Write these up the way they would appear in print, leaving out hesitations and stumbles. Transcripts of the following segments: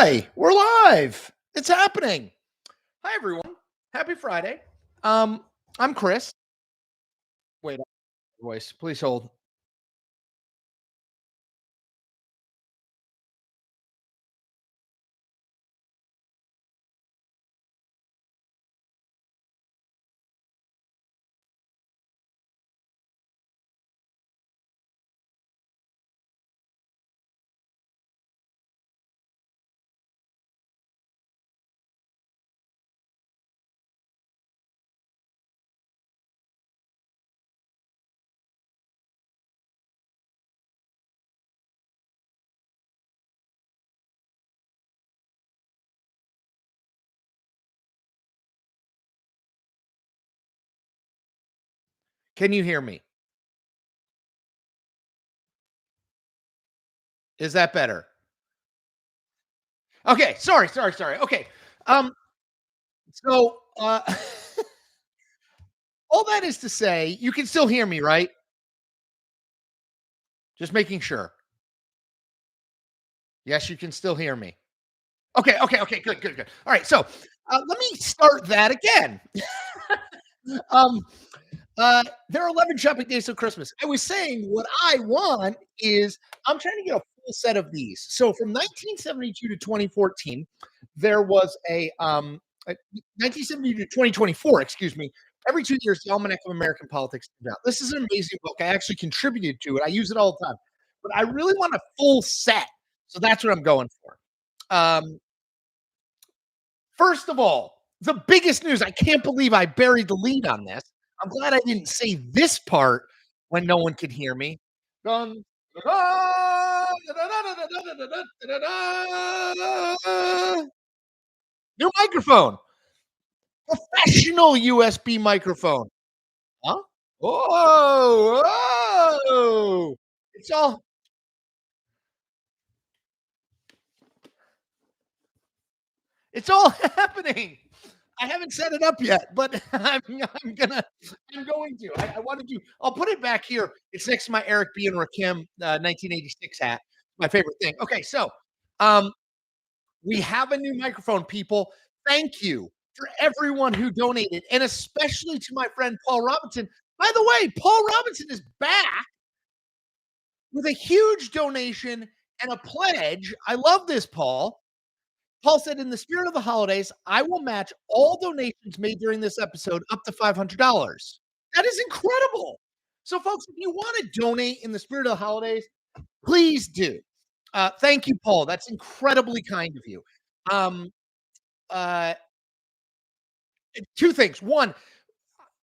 Hi, we're live. It's happening. Hi, everyone. Happy Friday. I'm Chris. Wait, voice. Please hold. Can you hear me? Is that better? Okay. Sorry. Okay. Um. So, all that is to say, you can still hear me, right? Just making sure. Yes, you can still hear me. Okay. Good. All right. So, let me start that again. um. There are 11 shopping days till Christmas. I was saying what I want is I'm trying to get a full set of these. So from 1972 to 2014, there was a 1970 to 2024, excuse me. Every 2 years, the Almanac of American Politics comes out. This is an amazing book. I actually contributed to it. I use it all the time, but I really want a full set. So that's what I'm going for. Um, First of all, the biggest news. I can't believe I buried the lead on this. I'm glad I didn't say this part when no one could hear me. Dun, new microphone, professional USB microphone. Huh? Whoa, whoa. It's all it's all happening. I haven't set it up yet, but I'm going to. I want to do. I'll put it back here. It's next to my Eric B. and Rakim 1986 hat. My favorite thing. Okay, so um, we have a new microphone, people. Thank you for everyone who donated, and especially to my friend Paul Robinson. By the way, Paul Robinson is back with a huge donation and a pledge. I love this, Paul. Paul said, in the spirit of the holidays, I will match all donations made during this episode up to $500. That is incredible. So, folks, if you want to donate in the spirit of the holidays, please do. Thank you, Paul. That's incredibly kind of you. Um, uh, Two things. One,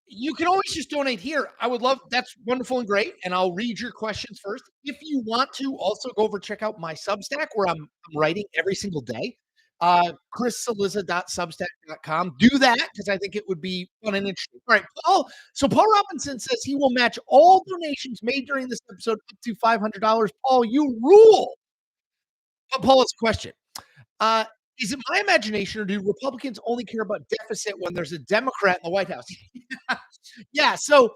you can always just donate here. I would love that's wonderful and great. And I'll read your questions first. If you want to also go over check out my Substack where I'm writing every single day. ChrisCillizza.substack.com. Do that because I think it would be fun and interesting. All right, Paul. So Paul Robinson says he will match all donations made during this episode up to $500. Paul, you rule. But Paul has a question. Uh, is it my imagination, or do Republicans only care about deficit when there's a Democrat in the White House? Yeah. So,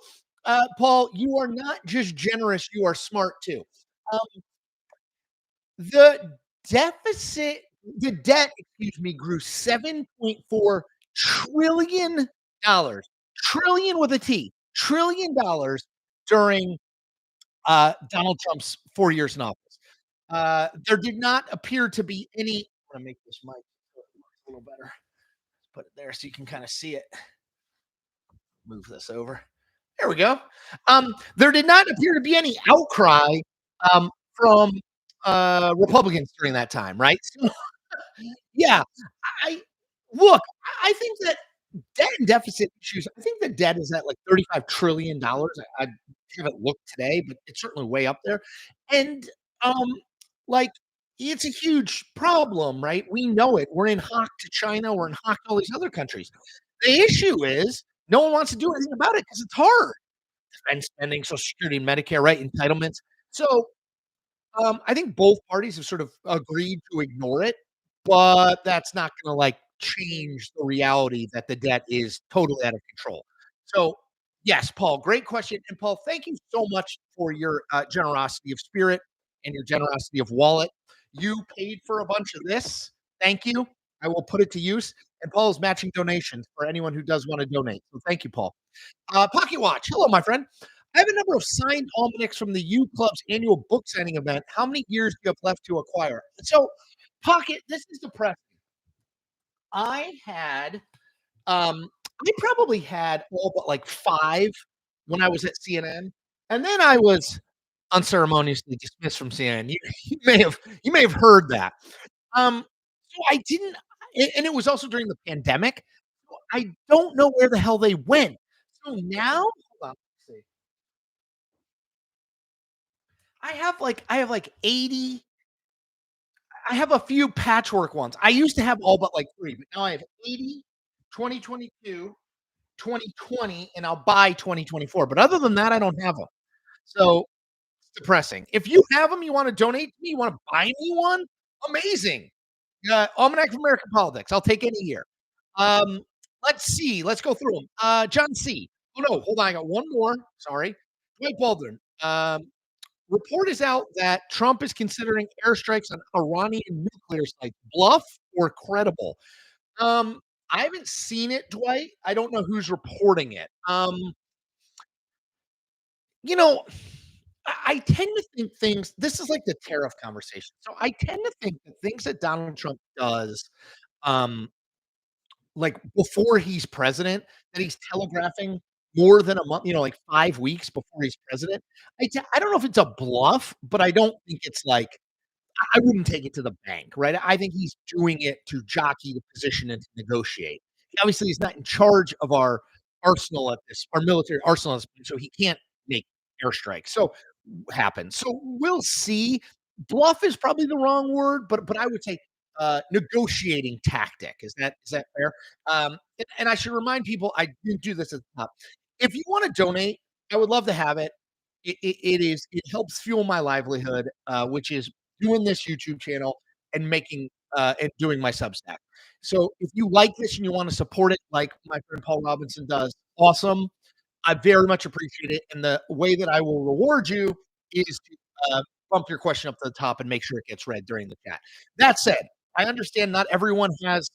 Paul, you are not just generous; you are smart too. Um, the deficit, the debt, excuse me, grew $7.4 trillion, trillion with a T, $1 trillion during Donald Trump's 4 years in office. There did not appear to be any. I'm gonna make this mic a little better. Let's put it there so you can kind of see it. Move this over. There we go. There did not appear to be any outcry from Republicans during that time, right? So, yeah, I look. I think that debt and deficit issues. I think the debt is at like $35 trillion. I haven't looked today, but it's certainly way up there. And um, like it's a huge problem, right? We know it. We're in hock to China. We're in hock to all these other countries. The issue is no one wants to do anything about it because it's hard. Defense spending, Social Security, Medicare, right? Entitlements. So I think both parties have sort of agreed to ignore it, but that's not going to like change the reality that the debt is totally out of control. So, yes, Paul, great question. And Paul, thank you so much for your generosity of spirit and your generosity of wallet. You paid for a bunch of this, Thank you. I will put it to use. And Paul is matching donations for anyone who does want to donate. So thank you, Paul. Pocket Watch. Hello, my friend. I have a number of signed almanacs from the U Club's annual book signing event. How many years do you have left to acquire? So, Pocket, this is depressing. I had, I probably had all but like 5 when I was at CNN, and then I was unceremoniously dismissed from CNN. You may have heard that. So I didn't, and it was also during the pandemic. So I don't know where the hell they went. So now, hold on, let's see. I have like 80. I have a few patchwork ones. I used to have all but like 3, but now I have 80, 2022, 2020, and I'll buy 2024. But other than that, I don't have them. So it's depressing. If you have them, you want to donate to me, you want to buy me one, amazing. Almanac of American Politics. I'll take any year. Um, let's see. Let's go through them. John C. Oh no, hold on. I got one more. Sorry. Dwight Baldwin. Report is out that Trump is considering airstrikes on Iranian nuclear sites. Bluff or credible? Um, I haven't seen it, Dwight. I don't know who's reporting it. You know, I tend to think things. This is like the tariff conversation. So I tend to think the things that Donald Trump does, um, like before he's president, that he's telegraphing more than a month, like 5 weeks before he's president. I don't know if it's a bluff, but I don't think it's like I wouldn't take it to the bank, right? I think he's doing it to jockey the position and to negotiate. Obviously, he's not in charge of our military arsenal at this point, so he can't make airstrikes. So happen. So we'll see. Bluff is probably the wrong word, but I would say negotiating tactic. Is that fair? And I should remind people I didn't do this at the top. If you want to donate, I would love to have it. It helps fuel my livelihood, which is doing this YouTube channel and making and doing my Substack. So if you like this and you want to support it, like my friend Paul Robinson does, awesome. I very much appreciate it. And the way that I will reward you is to bump your question up to the top and make sure it gets read during the chat. That said, I understand not everyone has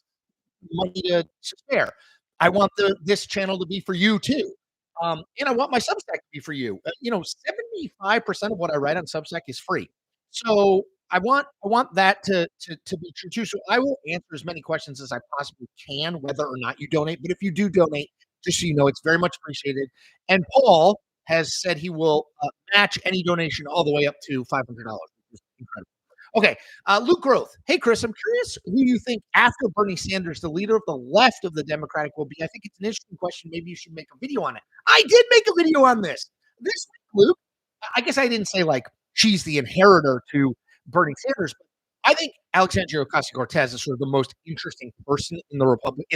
money to spare. I want this channel to be for you too. And I want my Substack to be for you. 75% of what I write on Substack is free. So I want that to be true too. So I will answer as many questions as I possibly can, whether or not you donate. But if you do donate, just so you know, it's very much appreciated. And Paul has said he will match any donation all the way up to $500, which is incredible. Okay, Luke Groth. Hey, Chris, I'm curious who you think after Bernie Sanders, the leader of the left of the Democratic will be. I think it's an interesting question. Maybe you should make a video on it. I did make a video on this. This week, Luke, I guess I didn't say like she's the inheritor to Bernie Sanders, but I think Alexandria Ocasio-Cortez is sort of the most interesting person in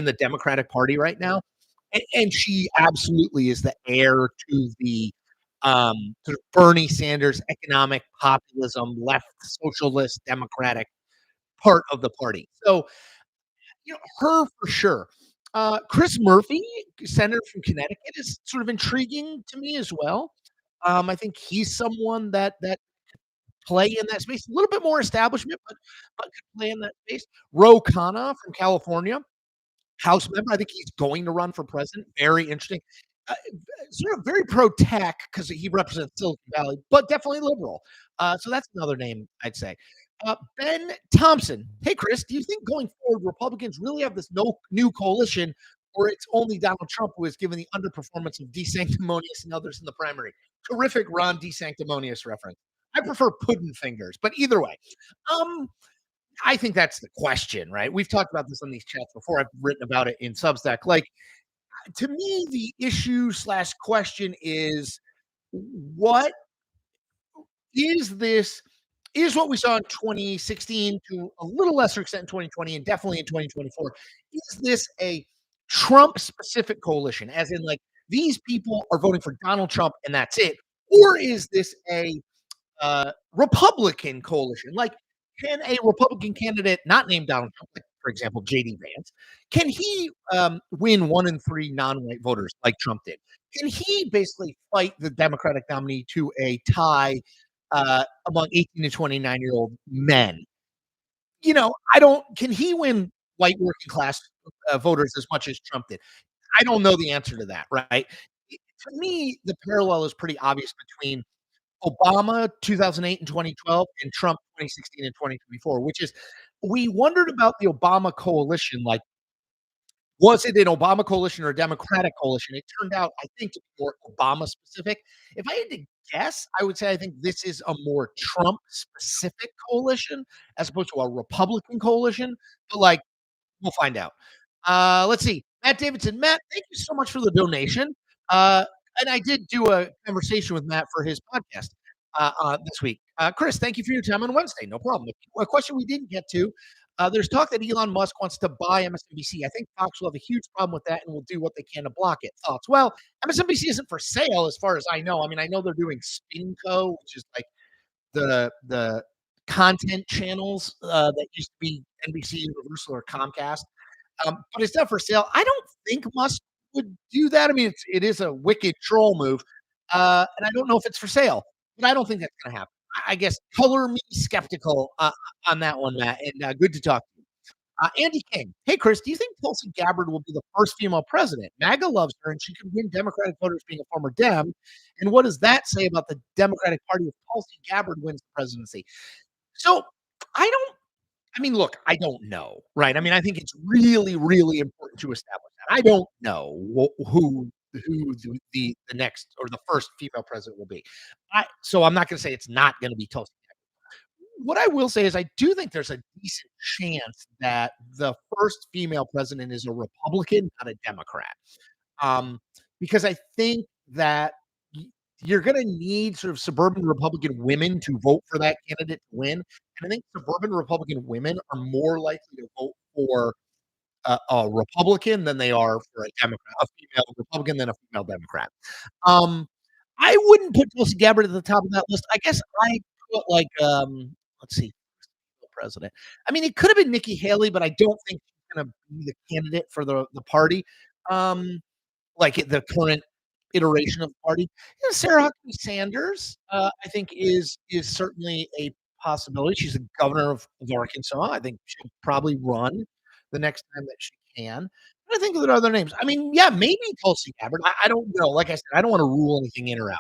the Democratic Party right now, and she absolutely is the heir to the sort of Bernie Sanders economic populism, left socialist democratic part of the party. So, her for sure. Chris Murphy, senator from Connecticut, is sort of intriguing to me as well. I think he's someone that play in that space, a little bit more establishment, but could play in that space. Ro Khanna from California, House member. I think he's going to run for president. Very interesting. Uh, Sort of very pro tech because he represents Silicon Valley, but definitely liberal. So that's another name I'd say. Ben Thompson. Hey, Chris, do you think going forward Republicans really have this new coalition, or it's only Donald Trump who has given the underperformance of DeSanctimonious and others in the primary? Terrific Ron DeSanctimonious reference. I prefer pudding fingers, but either way. Um, I think that's the question, right? We've talked about this on these chats before. I've written about it in Substack. Like, to me, the issue slash question is what is this? Is what we saw in 2016 to a little lesser extent in 2020 and definitely in 2024. Is this a Trump specific coalition, as in, like, these people are voting for Donald Trump and that's it? Or is this a Republican coalition? Like, can a Republican candidate not named Donald Trump, like, for example, JD Vance, can he win 1 in 3 non-white voters like Trump did? Can he basically fight the Democratic nominee to a tie among 18 to 29-year-old men? I don't can he win white working class, voters as much as Trump did? I don't know the answer to that, right? To me, the parallel is pretty obvious between Obama 2008 and 2012 and Trump 2016 and 2024, which is we wondered about the Obama coalition, like, was it an Obama coalition or a Democratic coalition? It turned out, I think, to be more Obama specific. If I had to guess, I would say I think this is a more Trump specific coalition as opposed to a Republican coalition, but, like, we'll find out. Let's see. Matt Davidson. Matt, thank you so much for the donation. Uh, and I did do a conversation with Matt for his podcast this week. Chris, thank you for your time on Wednesday. No problem. A question we didn't get to. There's talk that Elon Musk wants to buy MSNBC. I think Fox will have a huge problem with that and will do what they can to block it. Thoughts? Well, MSNBC isn't for sale as far as I know. I mean, I know they're doing SpinCo, which is like the content channels that used to be NBC Universal or Comcast. But it's not for sale. I don't think Musk would do that. I mean, it is a wicked troll move, and I don't know if it's for sale, but I don't think that's going to happen. I guess color me skeptical on that one, Matt. And good to talk to you. Andy King. Hey, Chris, do you think Tulsi Gabbard will be the first female president? MAGA loves her, and she could win Democratic voters being a former Dem. And what does that say about the Democratic Party if Tulsi Gabbard wins the presidency? So I don't I mean, look, I don't know, right? I mean, I think it's really, really important to establish that. I don't know who the next or the first female president will be. So I'm not going to say it's not going to be Tulsi. What I will say is I do think there's a decent chance that the first female president is a Republican, not a Democrat. Um, because I think that you're going to need sort of suburban Republican women to vote for that candidate to win. And I think suburban Republican women are more likely to vote for a Republican than they are for a Democrat, a female Republican than a female Democrat. Um, I wouldn't put Tulsi Gabbard at the top of that list. I guess I put like, let's see, president. I mean, it could have been Nikki Haley, but I don't think she's going to be the candidate for the party. Um, like the current iteration of the party. Sarah Huckabee Sanders, I think is certainly a possibility. She's the governor of Arkansas. I think she'll probably run the next time that she can. But I think there are other names. I mean, yeah, maybe Tulsi Gabbard. I don't know. Like I said, I don't want to rule anything in or out.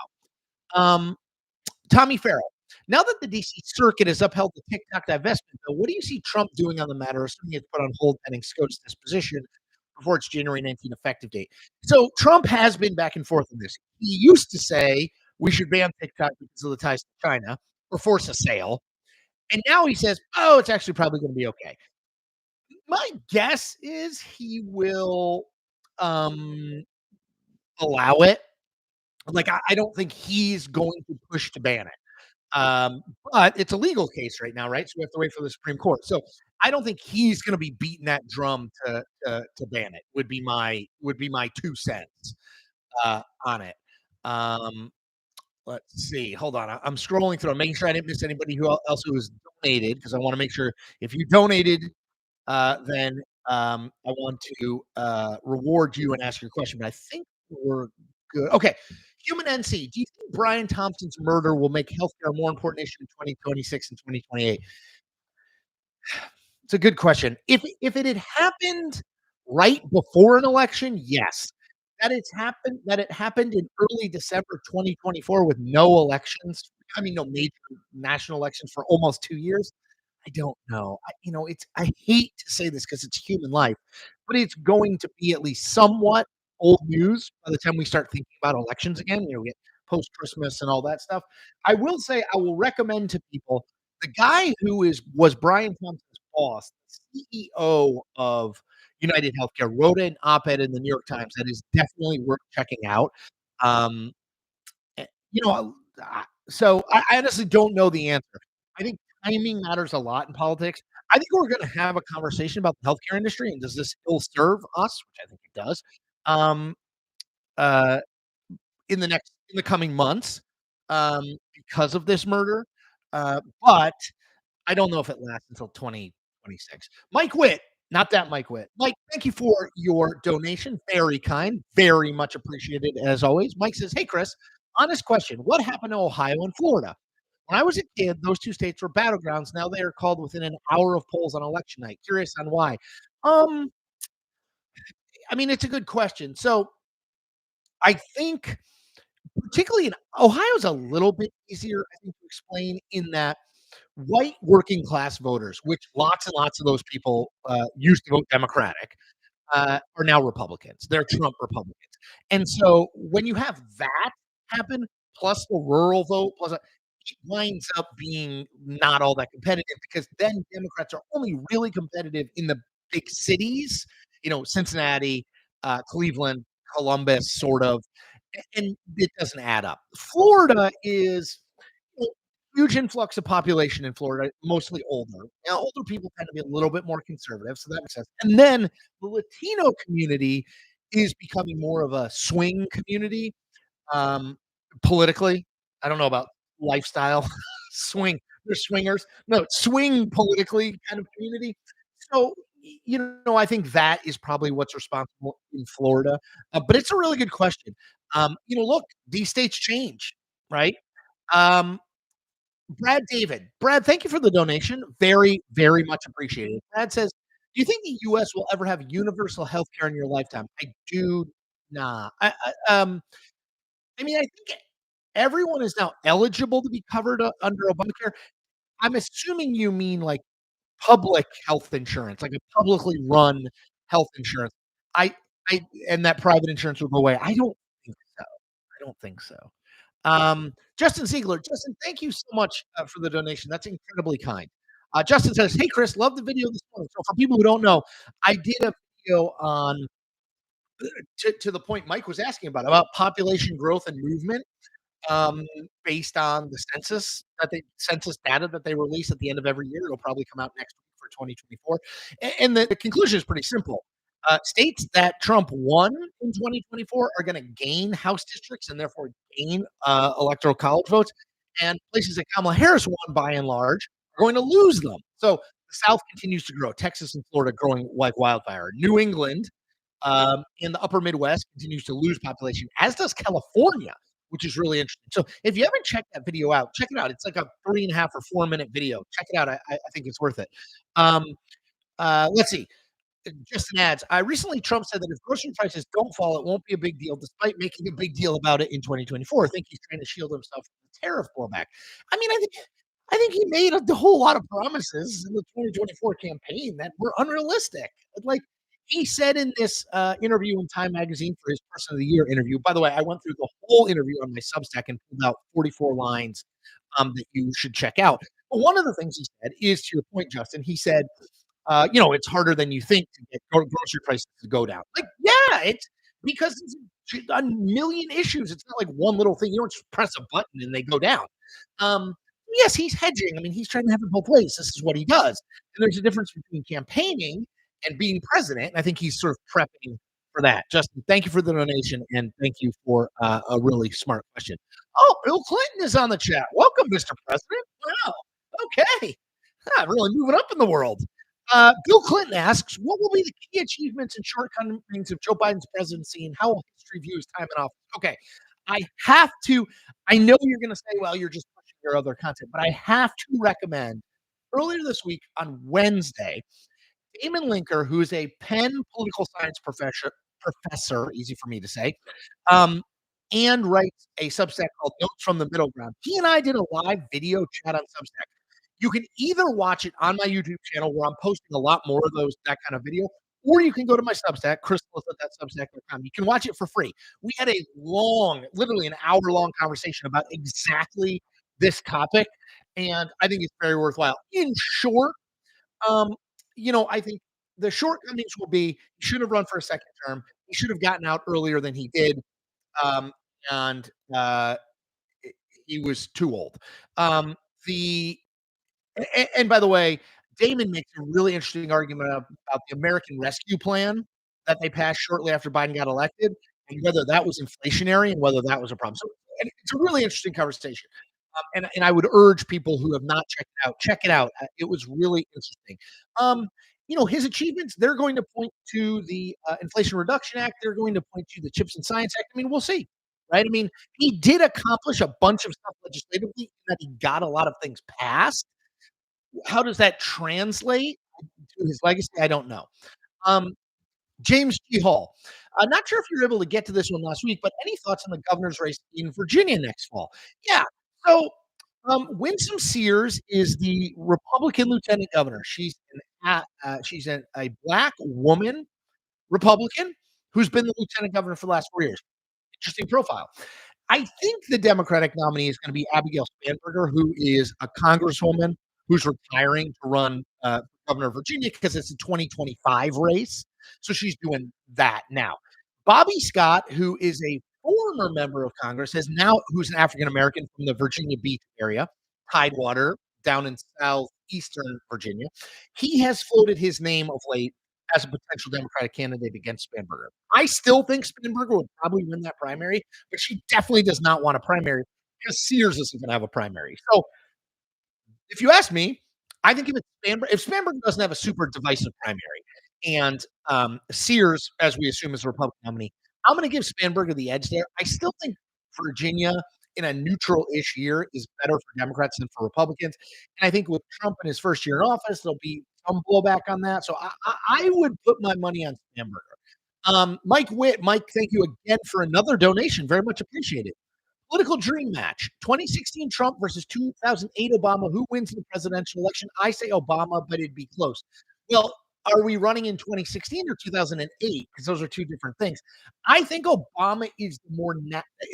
Um, Tommy Farrell. Now that the DC Circuit has upheld the TikTok divestment bill, what do you see Trump doing on the matter, assuming it's put on hold pending SCOTUS disposition before its January 19th effective date? So Trump has been back and forth on this. He used to say we should ban TikTok because of the ties to China or force a sale. And now he says, oh, it's actually probably going to be okay. My guess is he will allow it. Like, I don't think he's going to push to ban it. But it's a legal case right now, right? So we have to wait for the Supreme Court. So I don't think he's going to be beating that drum to ban it. Would be my 2 cents on it. Um, let's see. Hold on. I'm scrolling through. I'm making sure I didn't miss anybody else who has donated because I want to make sure if you donated, then I want to reward you and ask your question. But I think we're good. Okay. Human NC. Do you think Brian Thompson's murder will make healthcare a more important issue in 2026 and 2028? It's a good question. If it had happened right before an election, yes. That it happened in early December 2024 with no elections. I mean, no major national elections for almost 2 years. I don't know. I hate to say this because it's human life, but it's going to be at least somewhat old news by the time we start thinking about elections again. We get post Christmas and all that stuff. I will say I will recommend to people the guy who was Brian Thompson's boss, the CEO of United Healthcare, wrote an op-ed in the New York Times that is definitely worth checking out. Um, you know, so I honestly don't know the answer. I think timing matters a lot in politics. I think we're going to have a conversation about the healthcare industry and does this still serve us, which I think it does, um, uh, in the coming months because of this murder. But I don't know if it lasts until 2026. Mike Witt, not that Mike Witt. Mike, thank you for your donation. Very kind, very much appreciated as always. Mike says, "Hey Chris, honest question: what happened to Ohio and Florida? When I was a kid, those 2 states were battlegrounds. Now they are called within an hour of polls on election night. Curious on why. Um, I mean, it's a good question. So I think particularly in Ohio's a little bit easier, I think, to explain in that white working class voters, which lots and lots of those people used to vote Democratic, are now Republicans. They're Trump Republicans. And so when you have that happen, plus the rural vote, it winds up being not all that competitive because then Democrats are only really competitive in the big cities, Cincinnati, Cleveland, Columbus, sort of, and it doesn't add up. Florida is a huge influx of population in Florida, mostly older. Now, older people tend to be a little bit more conservative, so that makes sense. And then the Latino community is becoming more of a swing community, um, politically. I don't know about lifestyle. Swing. They're swingers. No, swing politically kind of community. So, I think that is probably what's responsible in Florida. But it's a really good question. Look, these states change, right? Um, Brad David. Brad, thank you for the donation. Very, very much appreciated. Brad says, "Do you think the US will ever have universal health care in your lifetime?" I do not. I mean, I think everyone is now eligible to be covered under Obamacare. I'm assuming you mean like public health insurance, like a publicly run health insurance. I I and that private insurance will go away. I don't think so. I don't think so. Justin Ziegler. Justin, thank you so much for the donation. That's incredibly kind. Justin says, "Hey Chris, love the video this morning." So for people who don't know, I did a video on to the point Mike was asking about population growth and movement, um, based on the census data that they release at the end of every year. It'll probably come out next week for 2024. And the conclusion is pretty simple. States that Trump won in 2024 are going to gain House districts and therefore gain electoral college votes. And places that Kamala Harris won by and large are going to lose them. So the South continues to grow. Texas and Florida growing like wildfire. New England in the upper Midwest continues to lose population, as does California, which is really interesting. So if you haven't checked that video out, check it out. It's like a 3.5 or 4 minute video. Check it out. I think it's worth it. Um, let's see. Just an ads. I recently Trump said that if grocery prices don't fall, it won't be a big deal, despite making a big deal about it in 2024. I think he's trying to shield himself from the tariff blowback. I mean, I think he made a whole lot of promises in the 2024 campaign that were unrealistic. Like he said in this interview in Time Magazine for his Person of the Year interview. By the way, I went through the whole interview on my Substack and pulled out 44 lines that you should check out. But one of the things he said is, to your point, Justin. He said it's harder than you think to get grocery prices to go down. Like, yeah, it's because it's a million issues. It's not like one little thing. You don't just press a button and they go down. Um, yes, he's hedging. I mean, he's trying to have it both ways. This is what he does. And there's a difference between campaigning and being president. And I think he's sort of prepping for that. Justin, thank you for the donation and thank you for a really smart question. Oh, Bill Clinton is on the chat. Welcome, Mr. President. Wow. Okay. Really moving up in the world. Bill Clinton asks, what will be the key achievements and shortcomings of Joe Biden's presidency and how will history view his time in office? Okay, I know you're going to say, well, you're just pushing your other content, but I have to recommend earlier this week on Wednesday, Damon Linker, who is a Penn political science professor, easy for me to say, um, and writes a Substack called Notes from the Middle Ground. He and I did a live video chat on Substack. You can either watch it on my YouTube channel where I'm posting a lot more of that kind of video, or you can go to my Substack, crystallis@substack.com. You can watch it for free. We had a long, literally an hour-long conversation about exactly this topic, and I think it's very worthwhile. In short, um, I think the shortcomings will be he should have run for a second term. He should have gotten out earlier than he did, um, and he was too old. The and by the way, Damon makes a really interesting argument about the American Rescue Plan that they passed shortly after Biden got elected, and whether that was inflationary and whether that was a problem. So and it's a really interesting conversation. And I would urge people who have not checked it out, check it out. It was really interesting. His achievements, they're going to point to the Inflation Reduction Act. They're going to point to the Chips and Science Act. I mean, we'll see. right? I mean, he did accomplish a bunch of stuff legislatively, that he got a lot of things passed. How does that translate to his legacy? I don't know. Um, James G. Hall. Not sure if you were able to get to this one last week, but any thoughts on the governor's race in Virginia next fall? Yeah. So, Winsome Sears is the Republican lieutenant governor. She's a black woman Republican who's been the lieutenant governor for the last 4 years. Interesting profile. I think the Democratic nominee is gonna be Abigail Spanberger, who is a congresswoman who's retiring to run, governor of Virginia because it's a 2025 race, so she's doing that now. Bobby Scott, who is a former member of Congress, has now who's an African American from the Virginia Beach area, Tidewater, down in southeastern Virginia. He has floated his name of late as a potential Democratic candidate against Spanberger. I still think Spanberger would probably win that primary, but she definitely does not want a primary because Sears isn't going to have a primary. So if you ask me, I think if Spanberger doesn't have a super divisive primary and Sears, as we assume, is a Republican nominee, I'm going to give Spanberger the edge there. I still think Virginia in a neutral-ish year is better for Democrats than for Republicans. And I think with Trump in his first year in office, there'll be some blowback on that. So I would put my money on Spanberger. Mike Witt, Mike, thank you again for another donation. Very much appreciated. Political dream match 2016 Trump versus 2008 Obama. Who wins the presidential election? I say Obama, but it'd be close. Well, are we running in 2016 or 2008? Because those are two different things. I think Obama is the more,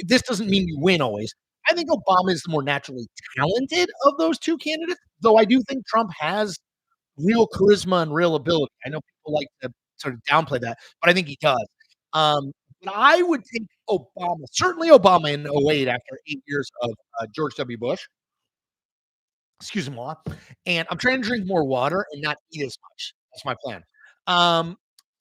this doesn't mean you win always. I think Obama is the more naturally talented of those two candidates, though I do think Trump has real charisma and real ability. I know people like to sort of downplay that, but I think he does. But I would take Obama, certainly Obama in '08 after 8 years of George W. Bush. Excuse me, and I'm trying to drink more water and not eat as much. That's my plan.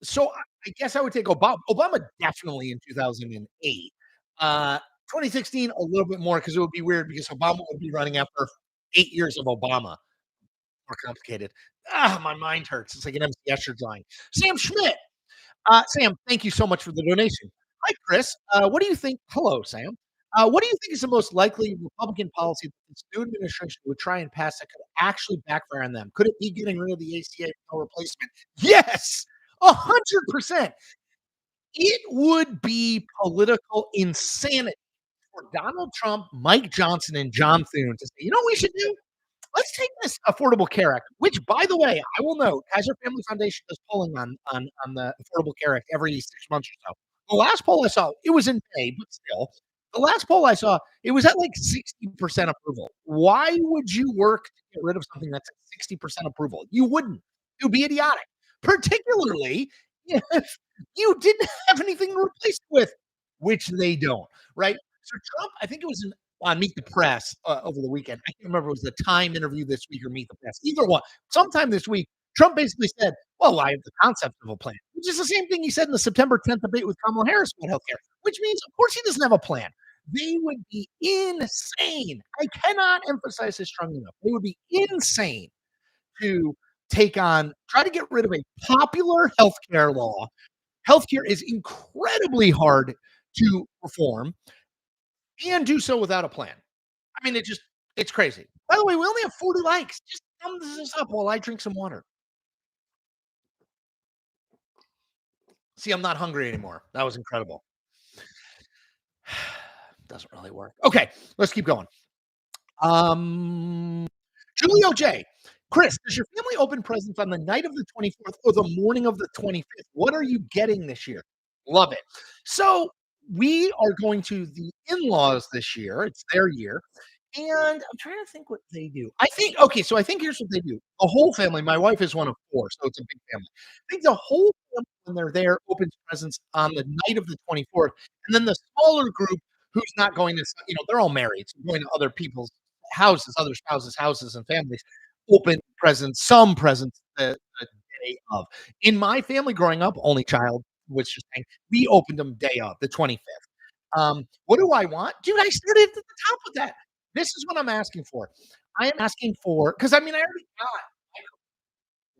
So I guess I would take Obama. Obama definitely in 2008. 2016 a little bit more because it would be weird because Obama would be running after 8 years of Obama. More complicated. My mind hurts. It's like an empty Escher drawing. Sam Schmidt. Sam, thank you so much for the donation. Hi, Chris. What do you think? Hello, Sam. What do you think is the most likely Republican policy that this new administration would try and pass that could actually backfire on them? Could it be getting rid of the ACA no replacement? Yes, 100%. It would be political insanity for Donald Trump, Mike Johnson, and John Thune to say, you know what we should do? Let's take this Affordable Care Act, which, by the way, I will note, Kaiser Family Foundation does polling on the Affordable Care Act every 6 months or so. The last poll I saw, it was in May, but still, the last poll I saw, it was at like 60% approval. Why would you work to get rid of something that's at 60% approval? You wouldn't. It would be idiotic, particularly if you didn't have anything to replace it with, which they don't, right? So Trump, I think it was on Meet the Press over the weekend. I can't remember if it was the Time interview this week or Meet the Press. Either one. Sometime this week, Trump basically said, well, I have the concept of a plan, which is the same thing he said in the September 10th debate with Kamala Harris about healthcare, which means, of course, he doesn't have a plan. They would be insane. I cannot emphasize this strongly enough. They would be insane to try to get rid of a popular healthcare law. Healthcare is incredibly hard to reform and do so without a plan. I mean, it's crazy. By the way, we only have 40 likes. Just thumbs this up while I drink some water. See, I'm not hungry anymore. That was incredible. Doesn't really work. Okay, let's keep going. Julio J. Chris, does your family open presents on the night of the 24th or the morning of the 25th? What are you getting this year? Love it. So we are going to the in-laws this year. It's their year. And I'm trying to think what they do. I think here's what they do. The whole family, my wife is one of four, so it's a big family. I think the whole family, when they're there, opens presents on the night of the 24th. And then the smaller group who's not going to, they're all married, so going to other people's houses, other spouses' houses and families, open presents, some presents the day of. In my family growing up, only child, was just saying, we opened them day of, the 25th. What do I want? Dude, I started at the top of that. This is what I'm asking for. I am asking for because I mean I already got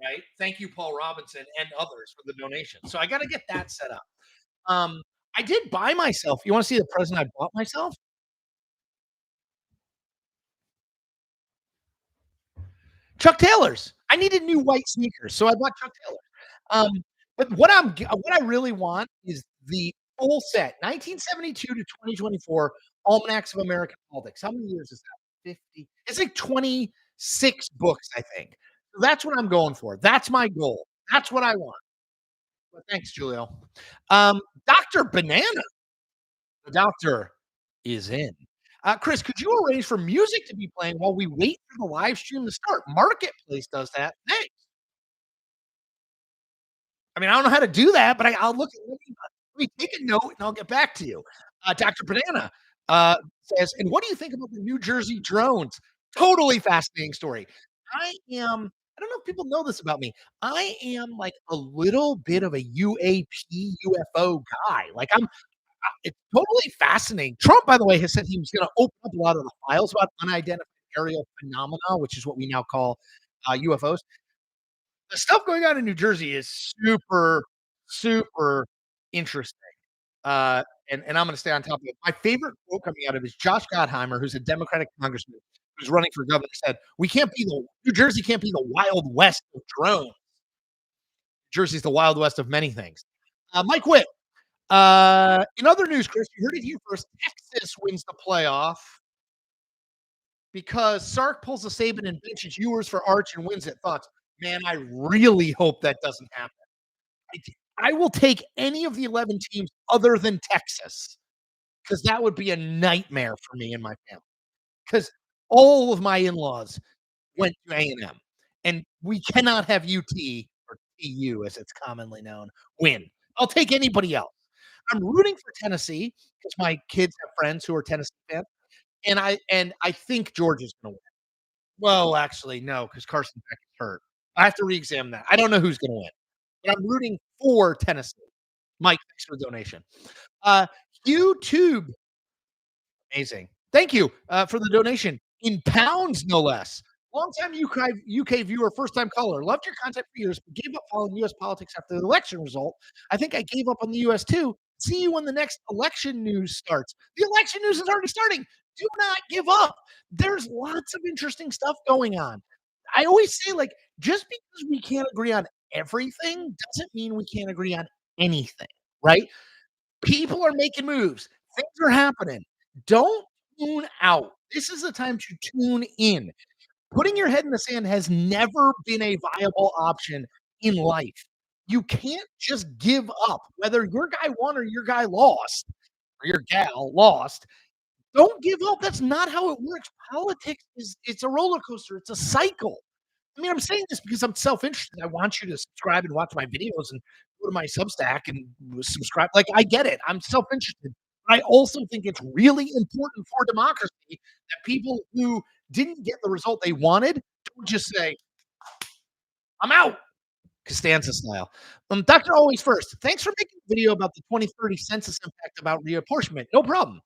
right. Thank you, Paul Robinson and others for the donation. So I got to get that set up. I did buy myself, you wanna see the present I bought myself? Chuck Taylors. I needed new white sneakers, so I bought Chuck Taylor. But what I really want is the full set, 1972 to 2024 Almanacs of American Politics. How many years is that? 50? It's like 26 books, I think. So that's what I'm going for. That's my goal. That's what I want. Well, thanks, Julio. Dr. Banana, the doctor is in. Chris, could you arrange for music to be playing while we wait for the live stream to start? Marketplace does that. Thanks. I mean, I don't know how to do that, but I'll look at let me take a note and I'll get back to you. Dr. Banana says, and what do you think about the New Jersey drones? Totally fascinating story. I don't know if people know this about me. I am like a little bit of a UAP UFO guy. Like it's totally fascinating. Trump, by the way, has said he was going to open up a lot of the files about unidentified aerial phenomena, which is what we now call UFOs. The stuff going on in New Jersey is super, super interesting. And I'm gonna stay on top of it. My favorite quote coming out of it is Josh Gottheimer, who's a Democratic congressman who's running for governor, said, "We can't be the New Jersey can't be the Wild West of drones. Jersey's the Wild West of many things." Mike Witt. In other news, Chris, you heard it here first. Texas wins the playoff because Sark pulls a Saban and benches Ewers for Arch and wins it. Thoughts? Man, I really hope that doesn't happen. I will take any of the 11 teams other than Texas because that would be a nightmare for me and my family. Because all of my in-laws went to A&M, and we cannot have UT or TU, as it's commonly known, win. I'll take anybody else. I'm rooting for Tennessee because my kids have friends who are Tennessee fans, and I think Georgia's going to win. Well, actually, no, because Carson Beck is hurt. I have to re-examine that. I don't know who's going to win, but I'm rooting for Tennessee. Mike, thanks for the donation. Uh, YouTube, amazing. Thank you for the donation in pounds, no less. Longtime UK viewer, first time caller. Loved your content for years, but gave up following US politics after the election result. I think I gave up on the US too. See you when the next election news starts. The election news is already starting. Do not give up. There's lots of interesting stuff going on. I always say, like, just because we can't agree on everything doesn't mean we can't agree on anything, right? People are making moves. Things are happening. Don't tune out. This is the time to tune in. Putting your head in the sand has never been a viable option in life. You can't just give up, whether your guy won or your guy lost, or your gal lost. Don't give up. That's not how it works. Politics is it's a roller coaster. It's a cycle. I mean, I'm saying this because I'm self-interested. I want you to subscribe and watch my videos and go to my Substack and subscribe. Like, I get it. I'm self-interested. I also think it's really important for democracy that people who didn't get the result they wanted don't just say, I'm out. Costanza style. Dr. Always First, thanks for making a video about the 2030 census impact about reapportionment. No problem.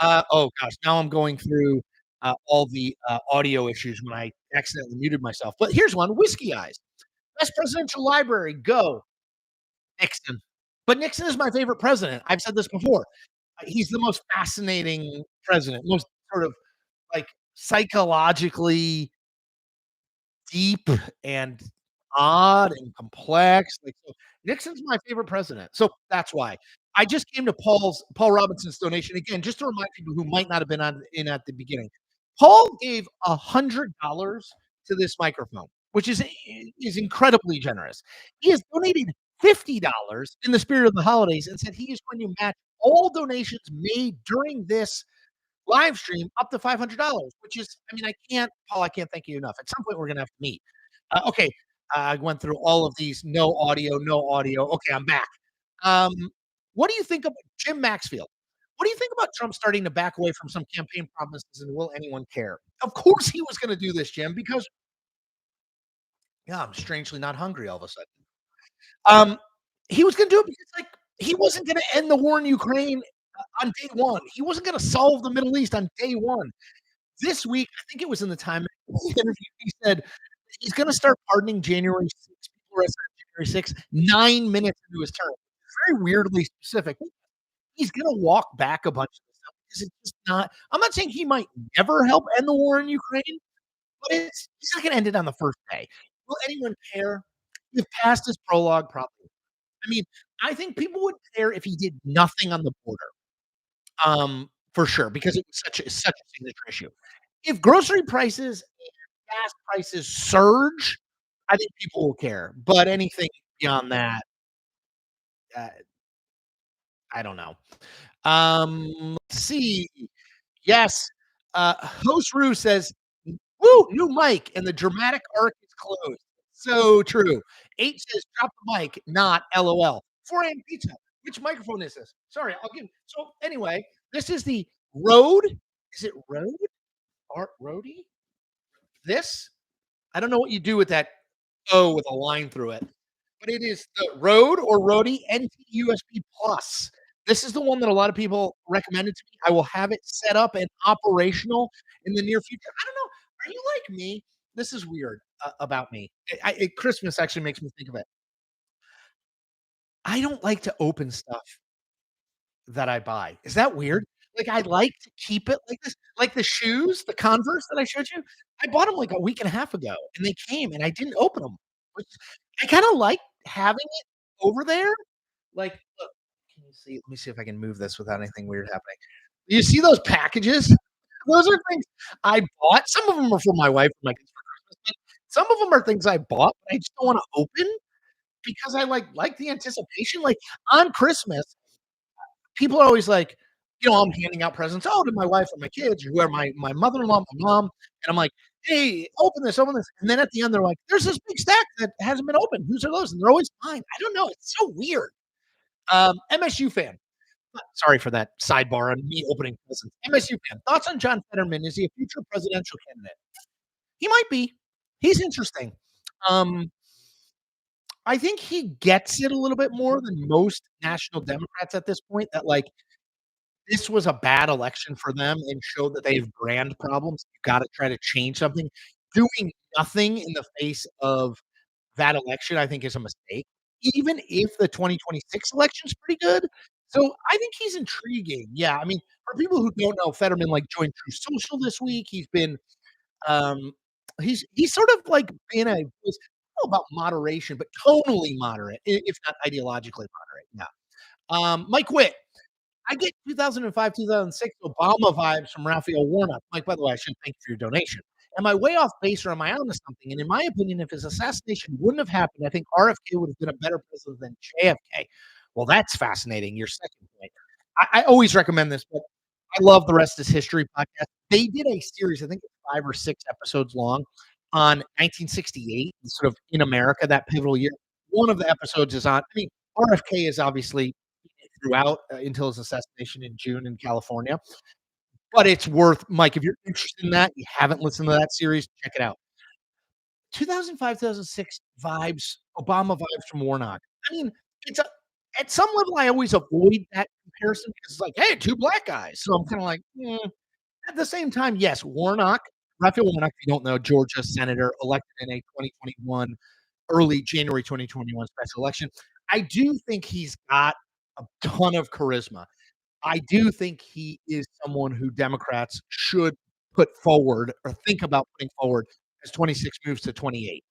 Oh gosh, now I'm going through all the audio issues when I accidentally muted myself. But here's one: Whiskey Eyes. Best presidential library, go Nixon. But Nixon is my favorite president. I've said this before. He's the most fascinating president, most sort of like psychologically deep and odd and complex. Like, so Nixon's my favorite president. So that's why. I just came to Paul Robinson's donation again, just to remind people who might not have been in at the beginning. Paul gave $100 to this microphone, which is incredibly generous. He has donated $50 in the spirit of the holidays and said he is going to match all donations made during this live stream up to $500, which is, I mean, Paul, I can't thank you enough. At some point, we're going to have to meet. Okay. I went through all of these. No audio, no audio. Okay, I'm back. Um, what do you think of Jim Maxfield? What do you think about Trump starting to back away from some campaign promises, and will anyone care? Of course he was going to do this, Jim, because yeah, I'm strangely not hungry all of a sudden. He was going to do it because, like, he wasn't going to end the war in Ukraine on day one. He wasn't going to solve the Middle East on day one. This week, I think it was in the Time interview, he said he's going to start pardoning January 6th, people arrested on January 6th, 9 minutes into his term. Very weirdly specific. he's gonna walk back a bunch of stuff because it's just not. I'm not saying he might never help end the war in Ukraine, but he's not gonna end it on the first day. Will anyone care? If past his prologue, probably. I mean, I think people would care if he did nothing on the border, for sure, because it was such a signature issue. If grocery prices and gas prices surge, I think people will care, but anything beyond that, uh, I don't know. Let's see. Yes, Host Rue says, "Woo, new mic, and the dramatic arc is closed." So true. H says, "Drop the mic, not LOL." 4 AM pizza. Which microphone is this? Sorry, I'll give. So anyway, this is the Rode. Is it Rode? Art Rody? This? I don't know what you do with that O with a line through it, but it is the Rode or Rody NT USB Plus. This is the one that a lot of people recommended to me. I will have it set up and operational in the near future. I don't know. Are you like me? This is weird about me. Christmas actually makes me think of it. I don't like to open stuff that I buy. Is that weird? Like, I like to keep it like this. Like the shoes, the Converse that I showed you, I bought them like a week and a half ago, and they came, and I didn't open them. Which I kinda like having it over there. Like, look, can you see? Let me see if I can move this without anything weird happening. You see those packages? Those are things I bought. Some of them are for my wife and my kids for Christmas, but some of them are things I bought, but I just don't wanna open because I like the anticipation. Like, on Christmas, people are always like, I'm handing out presents, to my wife and my kids, or who are my mother-in-law, my mom, and I'm like, "Hey, open this," and then at the end, they're like, "There's this big stack that hasn't been opened. Whose are those?" And they're always mine. I don't know. It's so weird. MSU fan. Sorry for that sidebar on me opening presents. MSU fan. Thoughts on John Fetterman? Is he a future presidential candidate? He might be. He's interesting. Um, I think he gets it a little bit more than most national Democrats at this point. That like this was a bad election for them and showed that they have brand problems. You gotta try to change something. Doing nothing in the face of that election, I think, is a mistake, even if the 2026 election's pretty good. So, I think he's intriguing. Yeah, I mean, for people who don't know, Fetterman, like, joined True Social this week. He's been, um he's sort of, like, been a was I don't know about moderation, but tonally moderate, I if not ideologically moderate, yeah. Mike Witt, I get 2005, 2006 Obama vibes from Raphael Warnock. Mike, by the way, I should thank you for your donation. Am I way off base or am I onto something? And in my opinion, if his assassination wouldn't have happened, I think RFK would have been a better president than JFK. Well, that's fascinating. Your second point. I always recommend this, but I love the Rest is History podcast. They did a series, I think it's 5 or 6 episodes long, on 1968, sort of in America, that pivotal year. One of the episodes is on, I mean, RFK is obviously throughout until his assassination in June in California. But it's worth, Mike, if you're interested in that, you haven't listened to that series, check it out. 2005, 2006 vibes, Obama vibes from Warnock. I mean, it's a, at some level, I always avoid that comparison because it's like, hey, two black guys. So I'm kind of like, at the same time, yes, Warnock, Raphael Warnock, if you don't know, Georgia senator elected in a 2021, early January 2021 special election. I do think he's got a ton of charisma. I do think he is someone who Democrats should put forward or think about putting forward as 26 moves to 28.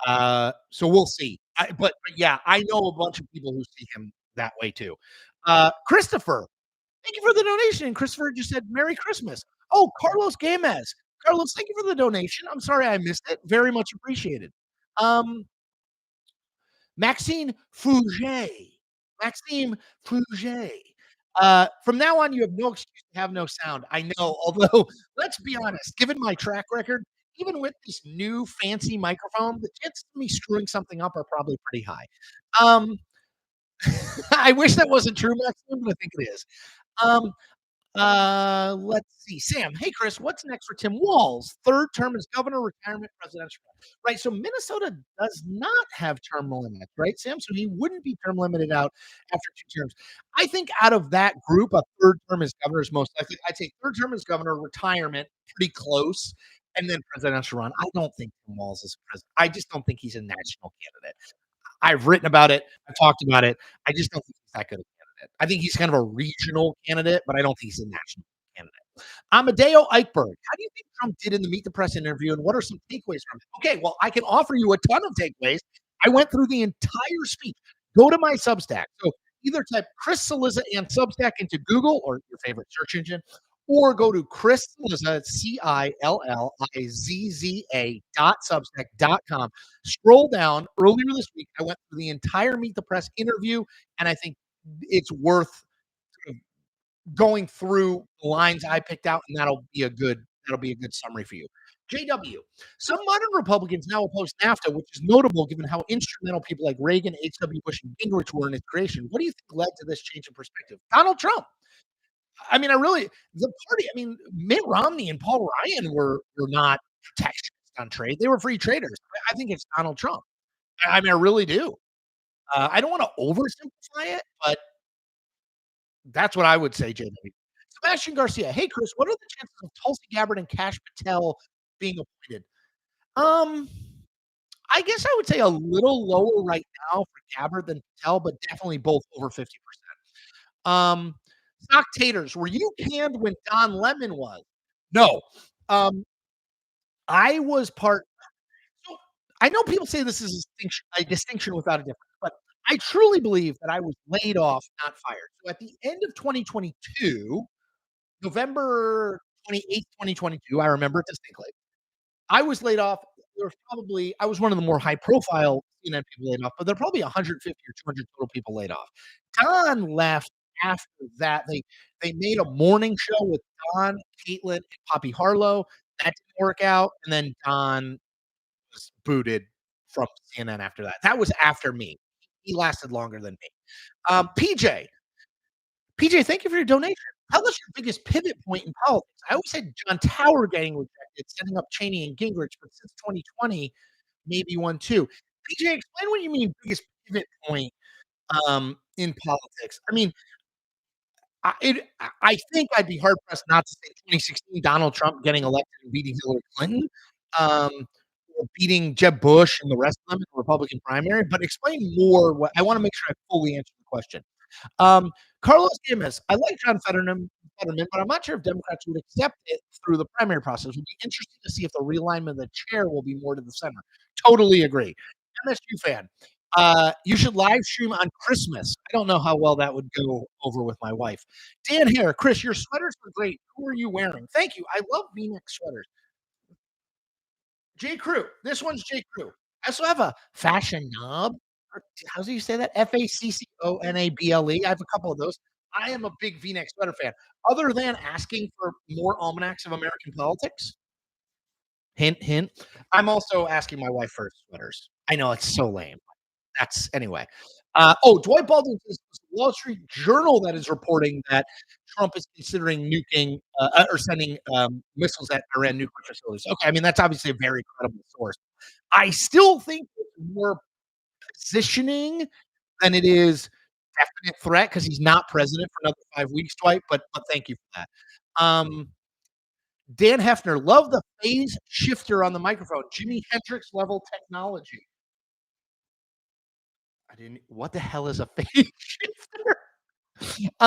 So we'll see. But yeah, I know a bunch of people who see him that way too. Christopher, thank you for the donation. And Christopher just said Merry Christmas. Oh, Carlos Gamez. Carlos, thank you for the donation. I'm sorry I missed it. Very much appreciated. Um, Maxime Fouget. Maxime Fouget. From now on, you have no excuse to have no sound. I know, although let's be honest, given my track record, even with this new fancy microphone, the chances of me screwing something up are probably pretty high. Um, I wish that wasn't true, Maxime, but I think it is. Um, let's see. Sam, hey Chris, what's next for Tim Walz? Third term as governor, retirement, presidential. Right. So Minnesota does not have term limits, right, Sam? So he wouldn't be term limited out after 2 terms. I think out of that group, a third term as governor is most likely. I'd say third term as governor, retirement, pretty close, and then presidential run. I don't think Tim Walz is president. I just don't think he's a national candidate. I've written about it. I've talked about it. I just don't think he's that good. candidate. I think he's kind of a regional candidate, but I don't think he's a national candidate. Amadeo Eichberg. How do you think Trump did in the Meet the Press interview, and what are some takeaways from it? Okay, well, I can offer you a ton of takeaways. I went through the entire speech. Go to my Substack. So either type Chris Cillizza and Substack into Google or your favorite search engine, or go to Chris Cillizza, CILLIZZA .substack.com. Scroll down. Earlier this week, I went through the entire Meet the Press interview, and I think it's worth going through the lines I picked out, and that'll be a good summary for you. JW, some modern Republicans now oppose NAFTA, which is notable given how instrumental people like Reagan, H.W. Bush, and Gingrich were in its creation. What do you think led to this change in perspective? Donald Trump. I mean, the party. I mean, Mitt Romney and Paul Ryan were not protectionists on trade; they were free traders. I think it's Donald Trump. I mean, I really do. I don't want to oversimplify it, but that's what I would say, JW. Sebastian Garcia. Hey, Chris, what are the chances of Tulsi Gabbard and Kash Patel being appointed? Um, I guess I would say a little lower right now for Gabbard than Patel, but definitely both over 50%. Stock taters, were you canned when Don Lemon was? No. Um, I was part. So I know people say this is a distinction without a difference, but I truly believe that I was laid off, not fired. So at the end of 2022, November 28th, 2022, I remember it distinctly. I was laid off. I was one of the more high profile CNN people laid off, but there are probably 150 or 200 total people laid off. Don left after that. They made a morning show with Don, Caitlin, and Poppy Harlow. That didn't work out, and then Don was booted from CNN after that. That was after me. He lasted longer than me. PJ, thank you for your donation. Tell us your biggest pivot point in politics. I always said John Tower getting rejected, setting up Cheney and Gingrich, but since 2020, maybe one too. PJ, explain what you mean biggest pivot point in politics. I mean, I think I'd be hard pressed not to say 2016 Donald Trump getting elected and beating Hillary Clinton, um, or beating Jeb Bush and the rest of them in the Republican primary. But explain more. I want to make sure I fully answer the question. Carlos Gomez, I like John Fetterman, but I'm not sure if Democrats would accept it through the primary process. It would be interesting to see if the realignment of the chair will be more to the center. Totally agree. MSU fan, you should live stream on Christmas. I don't know how well that would go over with my wife. Dan Hare, Chris, your sweaters are great. Who are you wearing? Thank you. I love V-neck sweaters. J. Crew. This one's J. Crew. I also have a fashion knob. How do you say that? FACCONABLE. I have a couple of those. I am a big V-neck sweater fan. Other than asking for more almanacs of American politics, hint, hint. I'm also asking my wife for sweaters. I know it's so lame. That's anyway. Dwight Baldwin says it's the Wall Street Journal that is reporting that Trump is considering nuking or sending missiles at Iran nuclear facilities. Okay, I mean that's obviously a very credible source. I still think it's more positioning than it is definite threat because he's not president for another 5 weeks, Dwight. But thank you for that. Dan Hefner, love the phase shifter on the microphone. Jimi Hendrix level technology. I didn't. What the hell is a phase shifter?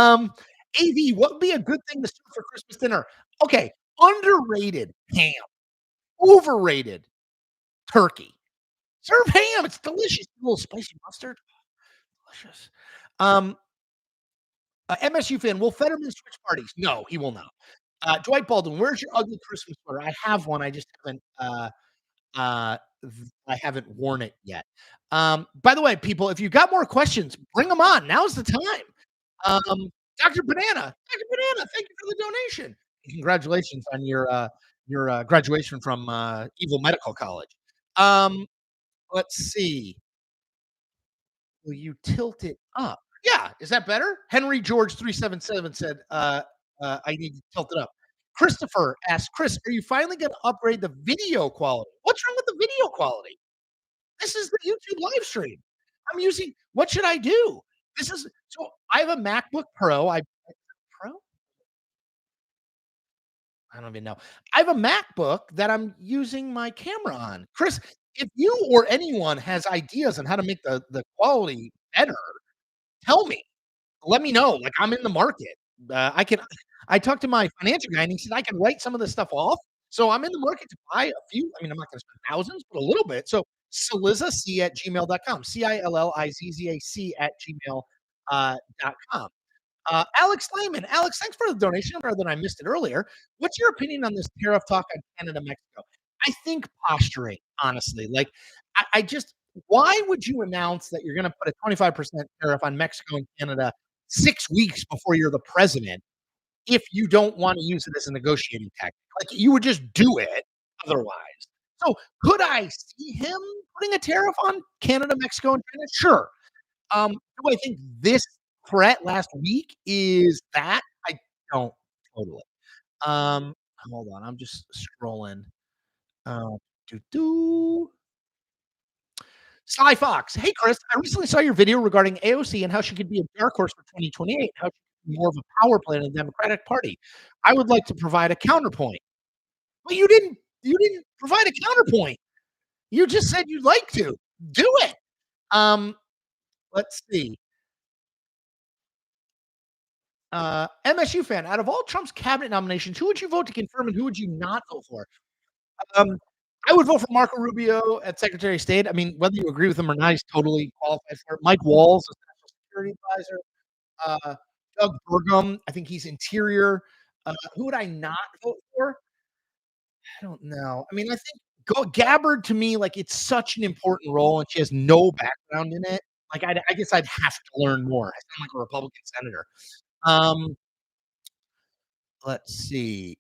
AV, what would be a good thing to serve for Christmas dinner? Okay, underrated ham, overrated turkey. Serve ham; it's delicious. A little spicy mustard, delicious. MSU fan, will Fetterman switch parties? No, he will not. Dwight Baldwin, where's your ugly Christmas sweater? I have one. I just haven't. I haven't worn it yet. By the way, people, if you've got more questions, bring them on. Now's the time. Dr. Banana, thank you for the donation. Congratulations on your graduation from Evil Medical College. Let's see. Will you tilt it up? Yeah, is that better? Henry George 377 said, I need to tilt it up. Christopher asked, Chris, are you finally going to upgrade the video quality? What's wrong with the video quality? This is the YouTube live stream. I'm using, what should I do? So I have a MacBook Pro. Pro? I don't even know. I have a MacBook that I'm using my camera on. Chris, if you or anyone has ideas on how to make the quality better, tell me. let me know. Like, I'm in the market. I talked to my financial guy and he said I can write some of this stuff off. So I'm in the market to buy a few. I mean, I'm not going to spend thousands, but a little bit. So Cillizzac at gmail.com. Cillizzac at gmail.com. Alex Lyman. Alex, thanks for the donation. Rather than I missed it earlier. What's your opinion on this tariff talk on Canada, Mexico? I think posturing, honestly. Like, I just, why would you announce that you're going to put a 25% tariff on Mexico and Canada 6 weeks before you're the president if you don't want to use it as a negotiating tactic? Like, you would just do it otherwise. So, could I see him putting a tariff on Canada, Mexico, and China? Sure. Do I think this threat last week is that? I don't totally. Um, hold on, I'm just scrolling. Uh, doo doo. Sly Fox. Hey, Chris, I recently saw your video regarding AOC and how she could be a dark horse for 2028, how she could be more of a power play in the Democratic Party. I would like to provide a counterpoint. But you didn't provide a counterpoint. You just said you'd like to. Do it. Um, let's see. MSU fan, out of all Trump's cabinet nominations, who would you vote to confirm and who would you not vote for? Um, I would vote for Marco Rubio at Secretary of State. I mean, whether you agree with him or not, he's totally qualified for it. Mike Walls, as National Security Advisor. Doug Burgum, I think he's Interior. Who would I not vote for? I don't know. I mean, I think Gabbard to me, like, it's such an important role, and she has no background in it. Like, I guess I'd have to learn more. I sound like a Republican senator. Um, let's see.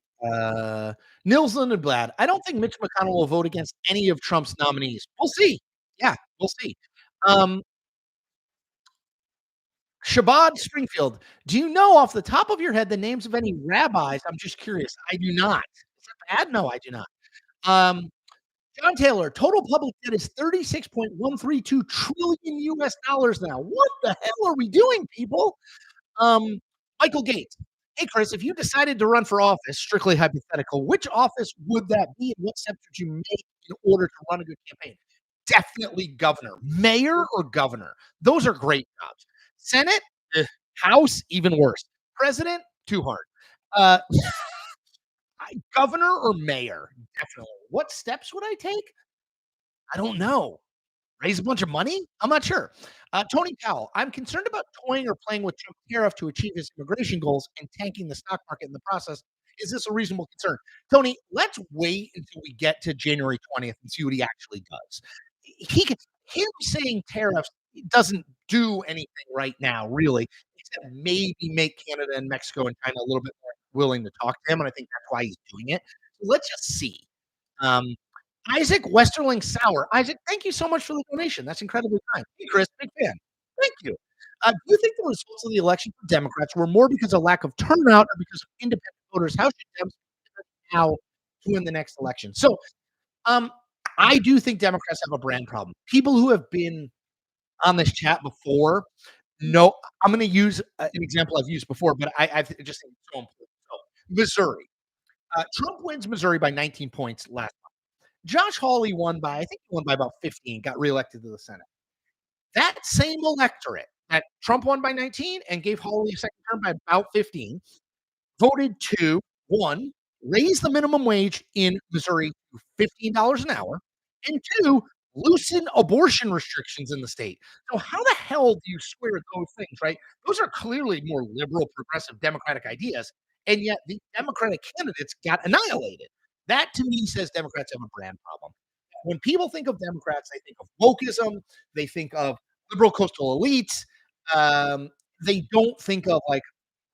Nils Lindenblad. I don't think Mitch McConnell will vote against any of Trump's nominees. We'll see. Yeah, we'll see. Um, Shabad Springfield. Do you know off the top of your head the names of any rabbis? I'm just curious. I do not. Is that bad? No, I do not. Um, John Taylor, total public debt is 36.132 trillion US dollars now. What the hell are we doing, people? Um, Michael Gates. Hey, Chris, if you decided to run for office, strictly hypothetical, which office would that be and what steps would you make in order to run a good campaign? Definitely governor. Mayor or governor. Those are great jobs. Senate, House, even worse. President, too hard. Uh, governor or mayor, definitely. What steps would I take? I don't know. Raise a bunch of money? I'm not sure. Tony Powell, I'm concerned about toying or playing with Trump's tariff to achieve his immigration goals and tanking the stock market in the process. Is this a reasonable concern? Tony, let's wait until we get to January 20th and see what he actually does. He could, him saying tariffs doesn't do anything right now, really, except maybe make Canada and Mexico and China a little bit more willing to talk to him. And I think that's why he's doing it. So let's just see. Um, Isaac Westerling Sauer. Isaac, thank you so much for the donation. That's incredibly kind. Hey, Chris, big fan. Thank you. Do you think the results of the election for Democrats were more because of lack of turnout or because of independent voters? How should Dems now to win the next election? So, um, I do think Democrats have a brand problem. People who have been on this chat before know. I'm going to use an example I've used before, but I just think it's so important. So, Missouri. Trump wins Missouri by 19 points last. Josh Hawley won by, I think he won by about 15, got reelected to the Senate. That same electorate that Trump won by 19 and gave Hawley a second term by about 15 voted to, one, raise the minimum wage in Missouri to $15 an hour, and two, loosen abortion restrictions in the state. So how the hell do you square those things, right? Those are clearly more liberal, progressive, democratic ideas, and yet the Democratic candidates got annihilated. That to me says Democrats have a brand problem. When people think of Democrats, they think of wokeism, they think of liberal coastal elites. Um, they don't think of like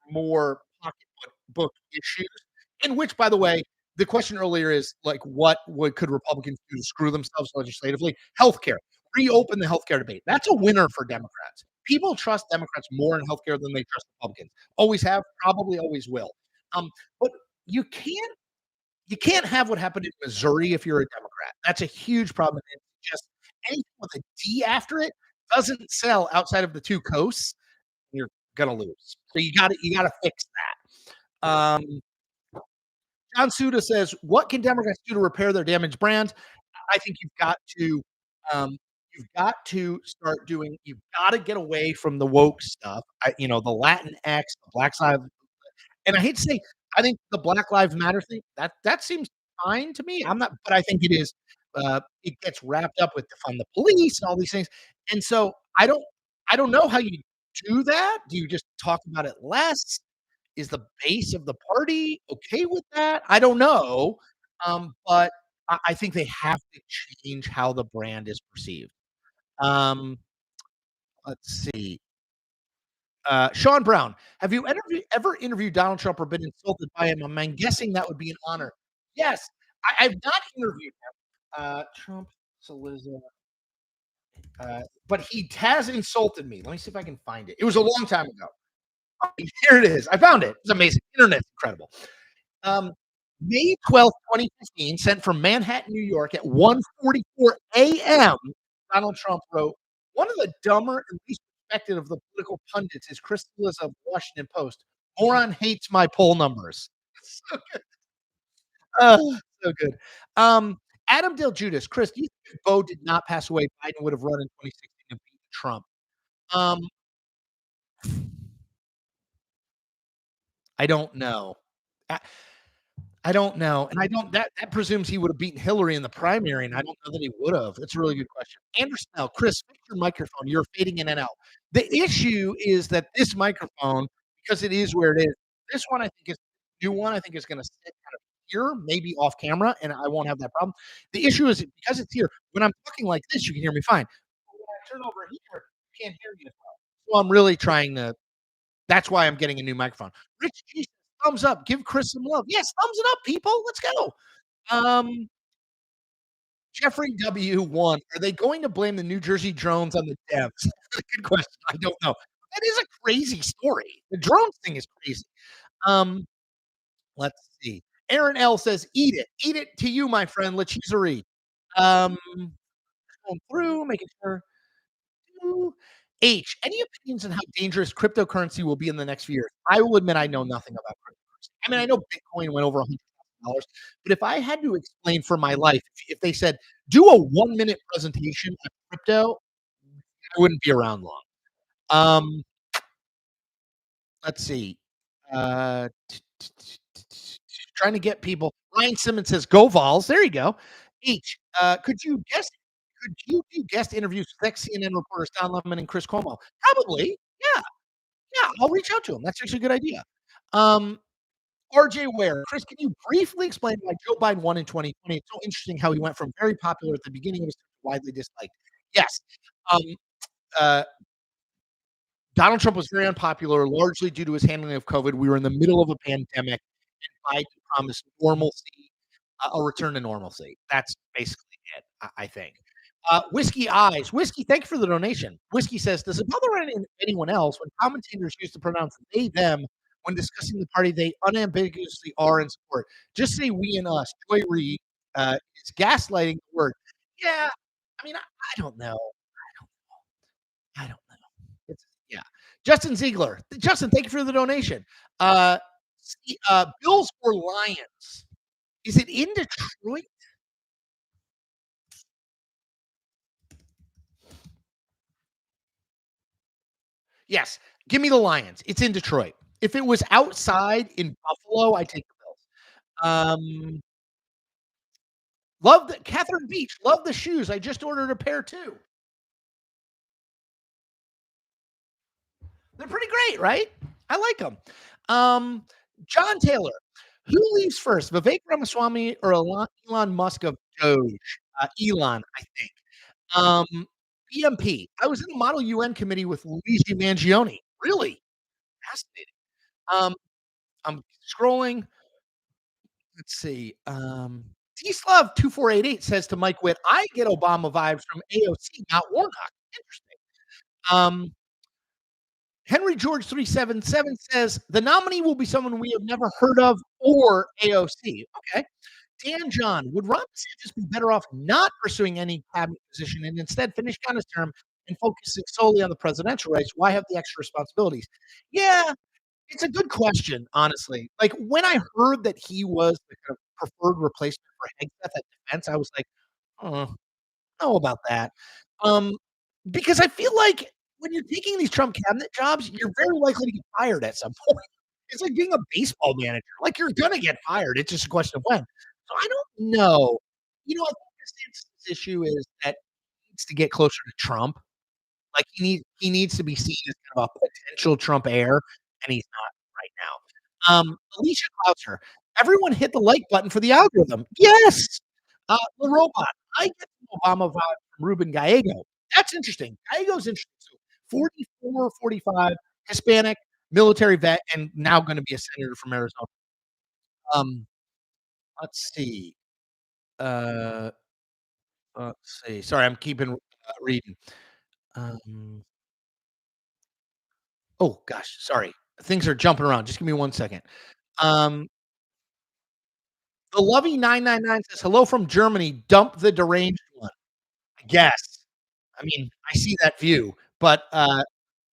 more pocketbook issues. In which, by the way, the question earlier is like, what would could Republicans do to screw themselves legislatively? Healthcare. Reopen the healthcare debate. That's a winner for Democrats. People trust Democrats more in healthcare than they trust Republicans. Always have, probably always will. But you can't have what happened in Missouri if you're a Democrat. That's a huge problem. It's just anything with a D after it doesn't sell outside of the two coasts. You're gonna lose. So you gotta fix that. John Suda says, "What can Democrats do to repair their damaged brand?" I think you've you've got to start doing you've gotta get away from the woke stuff. The Latin X, the Black side and I hate to say, I think the Black Lives Matter thing, that seems fine to me. I'm not but I think it is, it gets wrapped up with defund the police and all these things, and so I don't know how you do that. Do you just talk about it less? Is the base of the party okay with that? I don't know, but I think they have to change how the brand is perceived. Um, let's see. Sean Brown, have you ever interviewed Donald Trump or been insulted by him? I'm guessing that would be an honor. Yes, I've not interviewed him. Trump, Cillizza, but he has insulted me. Let me see if I can find it. It was a long time ago. Here it is. I found it. It's amazing. Internet's incredible. Um, May 12th, 2015, sent from Manhattan, New York at 1:44 a.m. Donald Trump wrote, "One of the dumber and least respected of the political pundits is Chris Cillizza of the Washington Post. Moron hates my poll numbers." So good. So good. Um, Adam Del Judas, Chris, do you think if Bo did not pass away, Biden would have run in 2016 and beat Trump? Um, I don't know. I I don't know, and I don't that presumes he would have beaten Hillary in the primary, and I don't know that he would have. That's a really good question. Anderson L. Chris, fix your microphone. You're fading in and out. The issue is that this microphone, because it is where it is, this one I think is new one, I think is gonna sit kind of here, maybe off camera, and I won't have that problem. The issue is because it's here, when I'm talking like this, you can hear me fine. But when I turn over here, you can't hear me as well. So I'm really trying to that's why I'm getting a new microphone. Rich G says, thumbs up. Give Chris some love. Yes, thumbs it up, people. Let's go. Um, Jeffrey W1. Are they going to blame the New Jersey drones on the Dems? Good question. I don't know. That is a crazy story. The drones thing is crazy. Um, let's see. Aaron L says, eat it. Eat it to you, my friend. Lacheserie. Going through, making sure. H, any opinions on how dangerous cryptocurrency will be in the next few years? I will admit I know nothing about cryptocurrency. I mean, I know Bitcoin went over $100,000, but if I had to explain for my life, if they said, do a 1-minute presentation on crypto, I wouldn't be around long. Um, let's see. Uh, trying to get people. Ryan Simmons says, "Go Vols." There you go. H. Could you do guest interviews with ex-CNN reporters Don Lemon and Chris Cuomo? Probably. Yeah. Yeah, I'll reach out to him. That's actually a good idea. Um, RJ Ware, Chris, can you briefly explain why Joe Biden won in 2020? It's so interesting how he went from very popular at the beginning of his term to widely disliked. Yes. Um, uh, Donald Trump was very unpopular, largely due to his handling of COVID. We were in the middle of a pandemic, and Biden promised normalcy, a return to normalcy. That's basically it, I think. Whiskey Eyes. Whiskey, thank you for the donation. Whiskey says, does it bother anyone else when commentators use to pronounce they, them when discussing the party they unambiguously are in support? Just say we and us. Joy Reid is gaslighting the word. Yeah, I mean, I don't know. I don't know. It's yeah. Justin Ziegler. Justin, thank you for the donation. Bills or Lions? Is it in Detroit? Yes. Give me the Lions. It's in Detroit. If it was outside in Buffalo, I take the Bills. Love the Catherine Beach. Love the shoes. I just ordered a pair too. They're pretty great, right? I like them. John Taylor. Who leaves first, Vivek Ramaswamy or Elon Musk of Doge? Elon, I think. BMP. I was in the Model UN committee with Luigi Mangione. Really fascinating. Um, I'm scrolling. Let's see. Tslav2488 says to Mike Witt, I get Obama vibes from AOC, not Warnock. Interesting. Um, Henry George 377 says the nominee will be someone we have never heard of or AOC. Okay. Dan John, would Ron DeSantis be better off not pursuing any cabinet position and instead finish down his term and focusing solely on the presidential race? Why have the extra responsibilities? Yeah, it's a good question, honestly. Like when I heard that he was the kind of preferred replacement for Hegseth at defense, I was like, oh, know about that. Um, because I feel like when you're taking these Trump cabinet jobs, you're very likely to get fired at some point. It's like being a baseball manager, like, you're gonna get fired, it's just a question of when. So I don't know. I think DeSantis' issue is that he needs to get closer to Trump. Like, he needs to be seen as kind of a potential Trump heir, and he's not right now. Alicia Clouser, everyone hit the like button for the algorithm. Yes! The robot, I get the Obama vibe from Ruben Gallego. That's interesting. Gallego's interesting. So 44, 45, Hispanic, military vet, and now gonna be a senator from Arizona. Um, let's see. Uh, let's see. Sorry, I'm keeping, reading. Um Oh gosh, sorry. Things are jumping around. Just give me 1 second. Um, the Lovey 999 says, "Hello from Germany. Dump the deranged one." I guess. I mean, I see that view, but,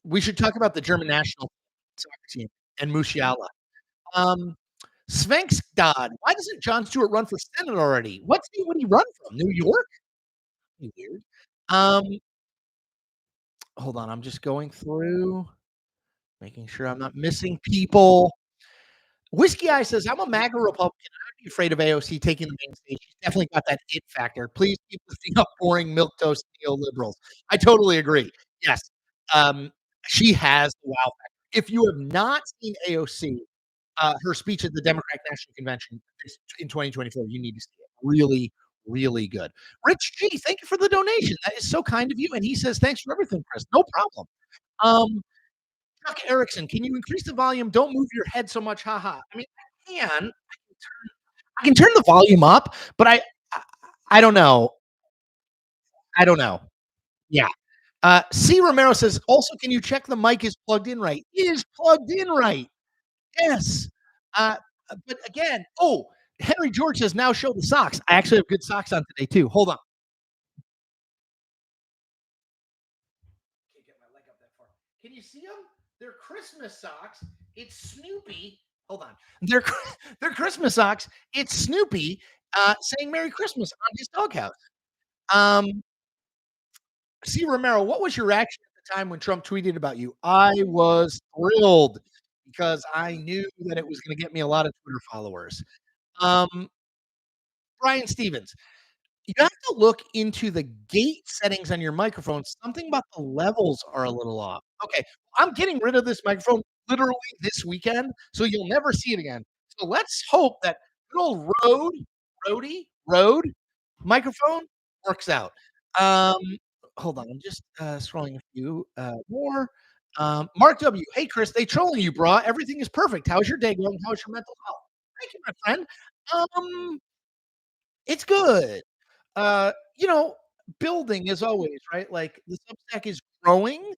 we should talk about the German national soccer team and Musiala. Um, Sphinx God, why doesn't Jon Stewart run for Senate already? Would he run from? New York? Weird. Um, hold on, I'm just going through, making sure I'm not missing people. Whiskey Eye says, "I'm a MAGA Republican. I'd be afraid of AOC taking the main stage. She's definitely got that it factor. Please keep lifting up boring milquetoast neoliberals." I totally agree. Yes, um, she has the wow factor. If you have not seen AOC, her speech at the Democratic National Convention in 2024, you need to see it. Really, really good. Rich G, thank you for the donation. That is so kind of you. And he says, "Thanks for everything, Chris." No problem. Um, Chuck Erickson, can you increase the volume? Don't move your head so much. Haha. I mean, I can turn the volume up, but I I don't know. I don't know. Yeah. C. Romero says, "Also, can you check the mic is plugged in right?" It is plugged in right. Yes. Uh, but again, Henry George says, "Now show the socks." I actually have good socks on today too. Hold on. Can't get my leg up that far. Can you see them? They're Christmas socks. It's Snoopy. Hold on. They're they're Christmas socks. It's Snoopy saying "Merry Christmas" on his doghouse. Um, C. Romero, what was your reaction at the time when Trump tweeted about you? I was thrilled because I knew that it was going to get me a lot of Twitter followers. Um, Brian Stevens, you have to look into the gate settings on your microphone. Something about the levels are a little off. Okay, I'm getting rid of this microphone literally this weekend, so you'll never see it again. So let's hope that good old Rode microphone works out. Um, hold on, I'm just scrolling a few more. Mark W. Hey Chris, they trolling you, bro. Everything is perfect. How's your day going? How's your mental health? Thank you, my friend. Um, it's good. Uh, you know, building as always, right? Like the Substack is growing,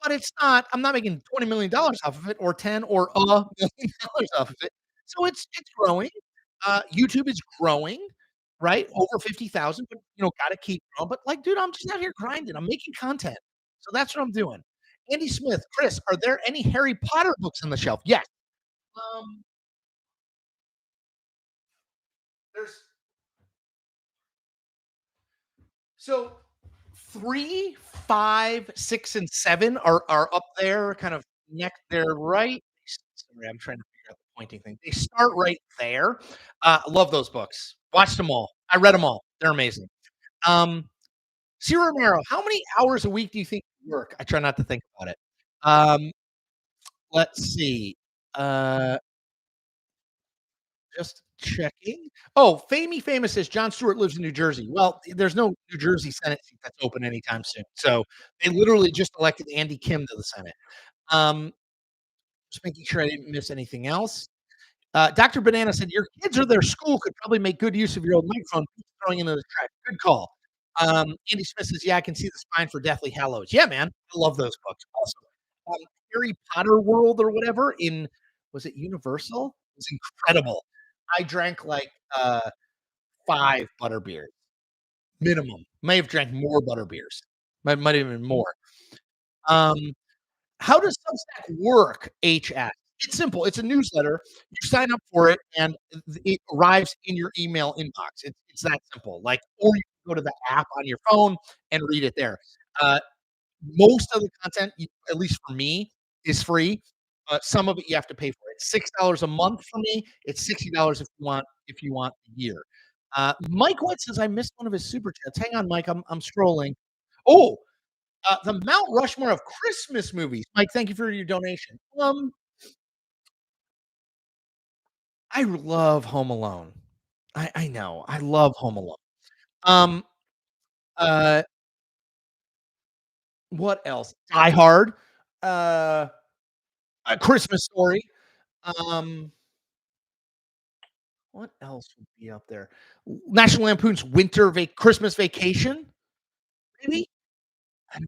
but I'm not making $20 million off of it or 10 or $1 million off of it. So it's growing. YouTube is growing, right? Over 50,000, but gotta keep growing. But like, dude, I'm just out here grinding. I'm making content. So that's what I'm doing. Andy Smith, Chris, are there any Harry Potter books on the shelf? Yes. Um, there's So 3, 5, 6, and 7 are up there, kind of next. They're right. Sorry, I'm trying to figure out the pointing thing. They start right there. Love those books. Watched them all. I read them all. They're amazing. Um, Sierra Romero, how many hours a week do you think you work? I try not to think about it. Um, let's see. Uh, just checking. Oh, Famey Famous says Jon Stewart lives in New Jersey. Well, there's no New Jersey Senate seat that's open anytime soon. So they literally just elected Andy Kim to the Senate. Um, just making sure I didn't miss anything else. Dr. Banana said your kids or their school could probably make good use of your old microphone. Throwing into the trash. Good call. Andy Smith says, "Yeah, I can see the spine for Deathly Hallows." Yeah, man, I love those books. Also, Harry Potter World or whatever in was it Universal? It was incredible. I drank like 5 butterbeers minimum. May have drank more butterbeers. Might have been more. Um, how does Substack work? H asks. It's simple. It's a newsletter. You sign up for it, and it arrives in your email inbox. It's that simple. Like, or you go to the app on your phone and read it there. Uh, Most of the content, at least for me, is free. Some of it you have to pay for. It's $6 a month for me. It's $60 if you want the year. Mike White says I missed one of his super chats. Hang on, Mike. I'm scrolling. Oh, the Mount Rushmore of Christmas movies. Mike, thank you for your donation. I love Home Alone. I know. I love Home Alone. Um, uh, what else? Die Hard. Uh, A Christmas Story. Um, what else would be up there? National Lampoon's Christmas Vacation, maybe? I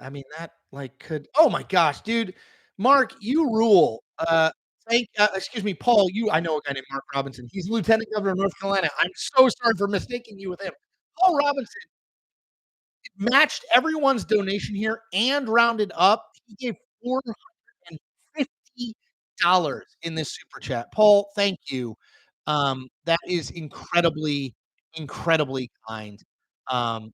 I mean, that, like, could oh my gosh, dude. Mark, you rule. Excuse me, Paul, I know a guy named Mark Robinson. He's Lieutenant Governor of North Carolina. I'm so sorry for mistaking you with him. Paul Robinson matched everyone's donation here and rounded up. He gave $450 in this super chat. Paul, thank you. That is incredibly, incredibly kind. And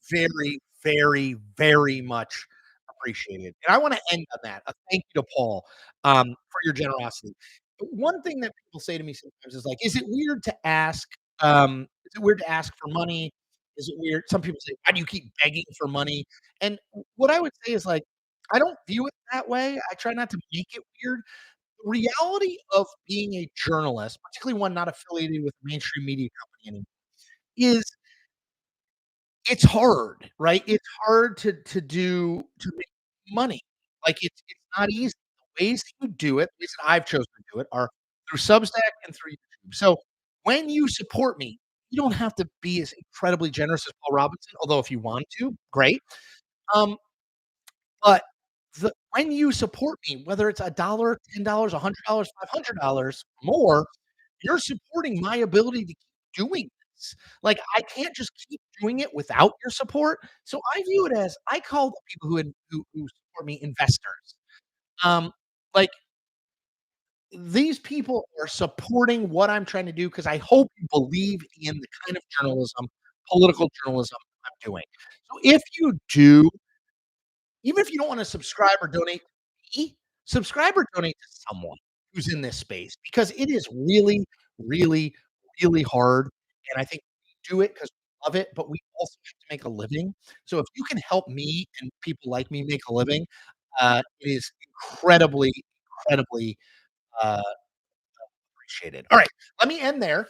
very, very, very much appreciated. And I want to end on that. A thank you to Paul for your generosity. One thing that people say to me sometimes is like, is it weird to ask? Is it weird to ask for money? Is it weird? Some people say, why do you keep begging for money? And what I would say is like, I don't view it that way. I try not to make it weird. The reality of being a journalist, particularly one not affiliated with a mainstream media company anymore, is it's hard, right? It's hard to make money. Like, it's not easy. The ways that you do it, the ways that I've chosen to do it are through Substack and through YouTube. So, when you support me, you don't have to be as incredibly generous as Paul Robinson, although if you want to, great. Um, but when you support me, whether it's $1, $10, $100, $500 more, you're supporting my ability to keep doing this. Like, I can't just keep doing it without your support. So I view it as I call the people who support me investors. Like, these people are supporting what I'm trying to do because I hope you believe in the kind of journalism, political journalism I'm doing. So if you do, even if you don't wanna subscribe or donate to me, subscribe or donate to someone who's in this space because it is really, really, really hard, and I think we do it because we love it, but we also have to make a living. So if you can help me and people like me make a living, it is incredibly, incredibly, uh appreciated. All right, let me end there.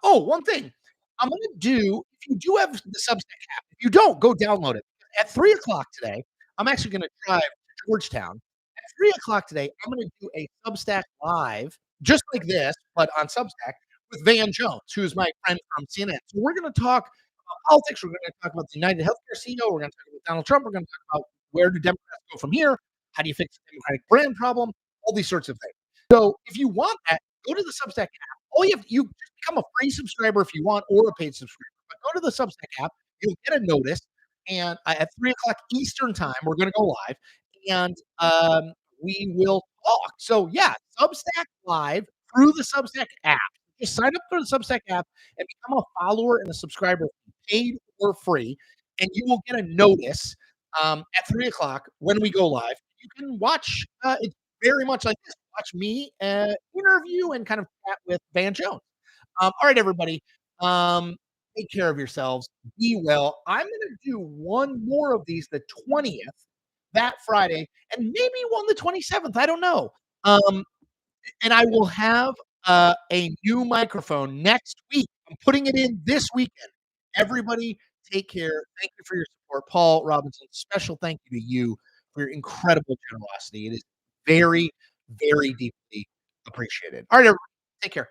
One thing I'm gonna do if you do have the Substack app, if you don't, go download it. At 3 o'clock today, I'm actually gonna drive to Georgetown. At 3 o'clock today, I'm gonna do a Substack live, just like this, but on Substack with Van Jones, who is my friend from CNN. So we're gonna talk about politics. We're gonna talk about the United Healthcare CEO. We're gonna talk about Donald Trump. We're gonna talk about where do Democrats go from here? How do you fix the Democratic brand problem? All these sorts of things. So if you want that, go to the Substack app. You just become a free subscriber if you want, or a paid subscriber. But go to the Substack app. You'll get a notice, and at 3 o'clock Eastern time, we're going to go live, and we will talk. So yeah, Substack live through the Substack app. Just sign up for the Substack app and become a follower and a subscriber, paid or free, and you will get a notice at 3 o'clock when we go live. You can watch. It's very much like this. Watch me interview and kind of chat with Van Jones. All right, everybody. Um, Take care of yourselves. Be well. I'm going to do one more of these the 20th, that Friday, and maybe one the 27th. I don't know. Um, and I will have a new microphone next week. I'm putting it in this weekend. Everybody, take care. Thank you for your support. Paul Robinson, special thank you to you for your incredible generosity. It is very, very deeply appreciated. All right, everybody, take care.